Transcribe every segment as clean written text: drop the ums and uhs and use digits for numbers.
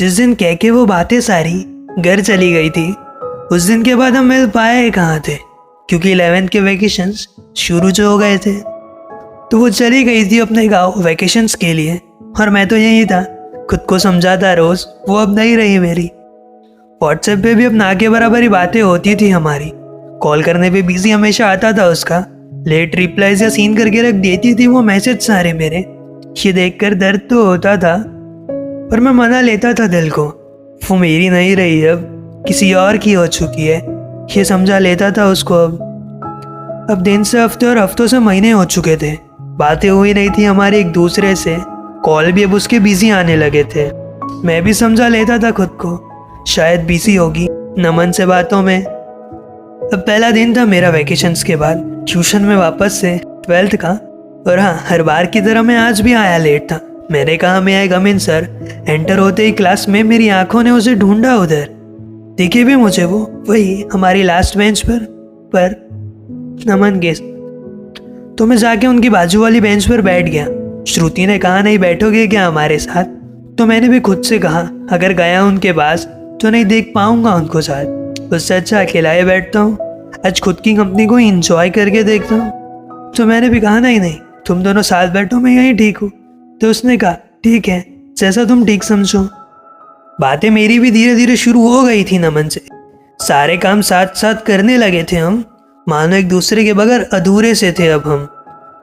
जिस दिन कह के वो बातें सारी घर चली गई थी, उस दिन के बाद हम मिल पाए कहाँ थे, क्योंकि 11th के वेकेशंस शुरू जो हो गए थे। तो वो चली गई थी अपने गांव वेकेशंस के लिए, और मैं तो यही था, खुद को समझाता रोज वो अब नहीं रही मेरी। व्हाट्सएप पे भी अब ना के बराबर ही बातें होती थी हमारी। कॉल करने पे बिजी हमेशा आता था उसका, लेट रिप्लाईज या सीन करके रख देती थी वो मैसेज सारे मेरे। ये देखकर दर्द तो होता था, पर मैं मना लेता था दिल को। वो मेरी नहीं रही, अब किसी और की हो चुकी है, ये समझा लेता था उसको। अब दिन से हफ्ते और हफ्तों से महीने हो चुके थे, बातें हुई नहीं थी हमारी एक दूसरे से। कॉल भी अब उसके बिजी आने लगे थे। मैं भी समझा लेता था खुद को, शायद बिजी होगी नमन से बातों में। अब पहला दिन था मेरा वेकेशंस के बाद ट्यूशन में वापस से 12th का। और हाँ, हर बार की तरह मैं आज भी आया लेट था। मैंने कहा मैं आए कम इन सर। एंटर होते ही क्लास में मेरी आंखों ने उसे ढूंढा उधर। दिखे भी मुझे वो, वही हमारी लास्ट बेंच पर नमन के। तो मैं जाके उनकी बाजू वाली बेंच पर बैठ गया। श्रुति ने कहा नहीं बैठोगे क्या हमारे साथ, तो मैंने भी खुद से कहा अगर गया उनके पास तो नहीं देख पाऊंगा उनको साथ, उससे अच्छा अकेला ही बैठता हूँ, आज खुद की कंपनी को एंजॉय करके देखता हूँ। तो मैंने भी कहा नहीं तुम दोनों साथ बैठो, मैं यहीं ठीक हूँ। तो उसने कहा ठीक है, जैसा तुम ठीक समझो। बातें मेरी भी धीरे धीरे शुरू हो गई थी नमन से। सारे काम साथ साथ करने लगे थे हम, मानो एक दूसरे के बगैर अधूरे से थे अब हम।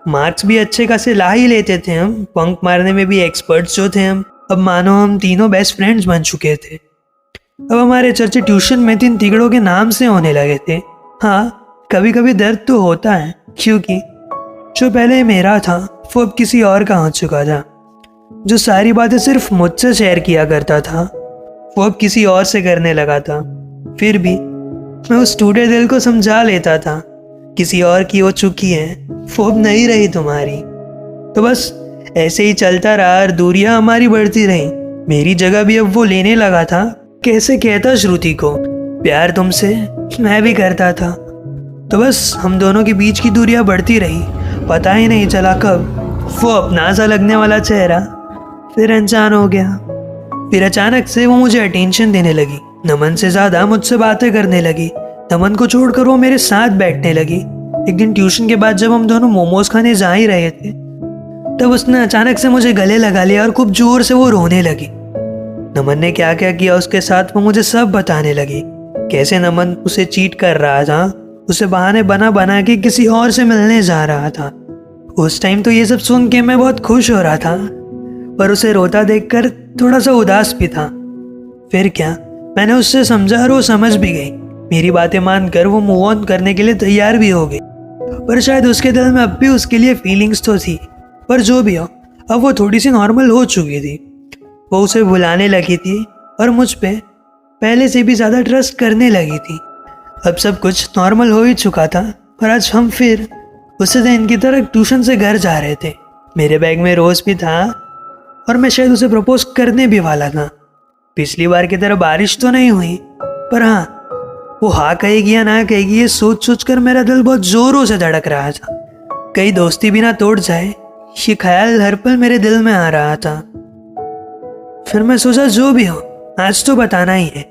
मार्क्स भी अच्छे खासे ला ही लेते थे हम, बंक मारने में भी एक्सपर्ट्स जो थे हम। अब मानो हम तीनों बेस्ट फ्रेंड्स बन चुके थे। अब हमारे चर्चे ट्यूशन में 3 तिगड़ों के नाम से होने लगे थे। हाँ, कभी कभी दर्द तो होता है, क्योंकि जो पहले मेरा था वो अब किसी और का हो चुका था। जो सारी बातें सिर्फ मुझसे शेयर किया करता था वो अब किसी और से करने लगा था। फिर भी मैं उस टूटे दिल को समझा लेता था, किसी और की हो चुकी है, वो अब नहीं रही तुम्हारी। तो बस ऐसे ही चलता रहा और दूरियां हमारी बढ़ती रही। मेरी जगह भी अब वो लेने लगा था। कैसे कहता श्रुति को प्यार तुमसे मैं भी करता था। तो बस हम दोनों के बीच की दूरियां बढ़ती रही। पता ही नहीं चला कब वो अपना सा लगने वाला चेहरा फिर अनजान हो गया। फिर अचानक से वो मुझे अटेंशन देने लगी, नमन से ज्यादा मुझसे बातें करने लगी। नमन को छोड़कर वो मेरे साथ बैठने लगी। एक दिन ट्यूशन के बाद जब हम दोनों मोमोज खाने जा ही रहे थे, तब उसने अचानक से मुझे गले लगा लिया और खूब जोर से वो रोने लगी। नमन ने क्या क्या किया उसके साथ वो मुझे सब बताने लगी। कैसे नमन उसे चीट कर रहा था, उसे बहाने बना बना के किसी और से मिलने जा रहा था। उस टाइम तो ये सब सुन के मैं बहुत खुश हो रहा था, पर उसे रोता देखकर थोड़ा सा उदास भी था। फिर क्या, मैंने उससे समझा और वो समझ भी गई। मेरी बातें मानकर वो मूव ऑन करने के लिए तैयार भी हो गई। पर शायद उसके दिल में अब भी उसके लिए फीलिंग्स तो थी, पर जो भी हो अब वो थोड़ी सी नॉर्मल हो चुकी थी। वो उसे बुलाने लगी थी और मुझ पे पहले से भी ज़्यादा ट्रस्ट करने लगी थी। अब सब कुछ नॉर्मल हो ही चुका था, पर आज हम फिर उसी दिन की तरह ट्यूशन से घर जा रहे थे। मेरे बैग में रोज़ भी था और मैं शायद उसे प्रपोज करने भी वाला था। पिछली बार की तरह बारिश तो नहीं हुई, पर हाँ, वो हाँ कहेगी या ना कहेगी ये सोच सोच कर मेरा दिल बहुत जोरों से धड़क रहा था। कहीं दोस्ती भी ना तोड़ जाए, ये ख्याल हर पल मेरे दिल में आ रहा था। फिर मैं सोचा जो भी हो आज तो बताना ही है।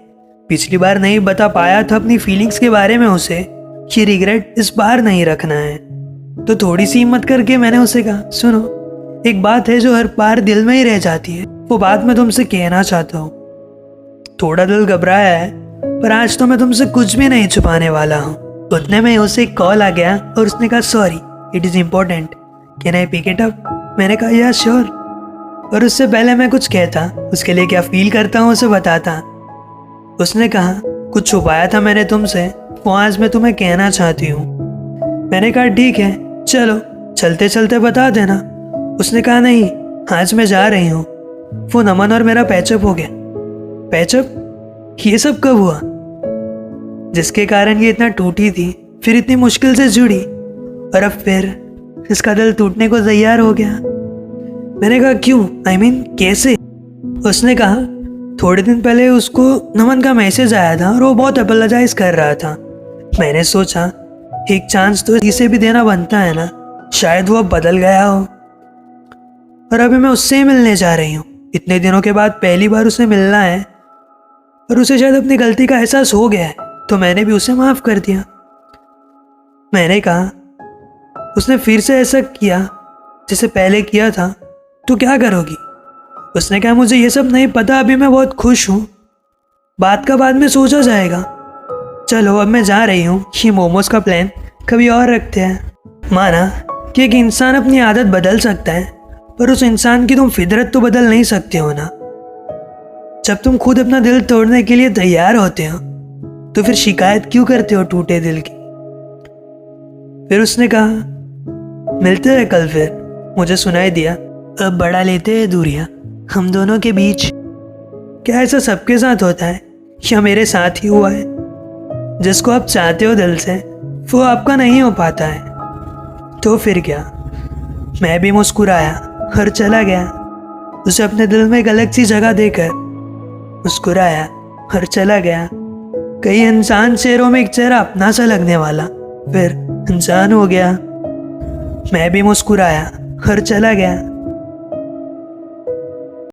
पिछली बार नहीं बता पाया था अपनी फीलिंग्स के बारे में उसे, ये रिग्रेट इस बार नहीं रखना है। तो थोड़ी सी हिम्मत करके मैंने उसे कहा सुनो, एक बात है जो हर बार दिल में ही रह जाती है, वो बात मैं तुमसे कहना चाहता हूँ। थोड़ा दिल घबराया है, पर आज तो मैं तुमसे कुछ भी नहीं छुपाने वाला हूँ। उतने में उसे एक कॉल आ गया और उसने कहा sorry it is important, can I pick it up. मैंने कहा या श्योर। और उससे पहले मैं कुछ कहता, उसके लिए क्या फील करता हूँ उसे बताता, उसने कहा कुछ छुपाया था मैंने तुमसे, वो आज मैं तुम्हें कहना चाहती हूँ। मैंने कहा ठीक है चलो, चलते चलते बता देना। उसने कहा नहीं, आज मैं जा रही हूँ। वो नमन और मेरा पैचअप हो गया। पैचअप? ये सब कब हुआ? जिसके कारण ये इतना टूटी थी, फिर इतनी मुश्किल से जुड़ी, और अब फिर इसका दिल टूटने को तैयार हो गया। मैंने कहा क्यों, I mean, कैसे? उसने कहा थोड़े दिन पहले उसको नमन का मैसेज आया था और वो बहुत अपोलोजाइज कर रहा था। मैंने सोचा एक चांस तो इसे भी देना बनता है ना, शायद वो अब बदल गया हो। और अभी मैं उससे ही मिलने जा रही हूँ। इतने दिनों के बाद पहली बार उसे मिलना है और उसे शायद अपनी गलती का एहसास हो गया है, तो मैंने भी उसे माफ़ कर दिया। मैंने कहा, उसने फिर से ऐसा किया जैसे पहले किया था तो क्या करोगी? उसने कहा, मुझे ये सब नहीं पता, अभी मैं बहुत खुश हूँ, बात का बाद में सोचा जाएगा। चलो अब मैं जा रही हूँ, ये मोमोज का प्लान कभी और रखते हैं। माना कि एक इंसान अपनी आदत बदल सकता है, पर उस इंसान की तुम फितरत तो बदल नहीं सकते हो ना। जब तुम खुद अपना दिल तोड़ने के लिए तैयार होते हो तो फिर शिकायत क्यों करते हो टूटे दिल की? फिर उसने कहा, मिलते हैं कल फिर। मुझे सुनाई दिया, अब बढ़ा लेते हैं दूरियां हम दोनों के बीच। क्या ऐसा सबके साथ होता है या मेरे साथ ही हुआ है? जिसको आप चाहते हो दिल से वो आपका नहीं हो पाता है। तो फिर क्या? मैं भी मुस्कुराया और चला गया। उसे अपने दिल में एक अलग सी जगह देकर मुस्कुराया और चला गया। कई इंसान चेहरों में एक चेहरा अपना सा लगने वाला फिर इंसान हो गया। मैं भी मुस्कुराया और चला गया।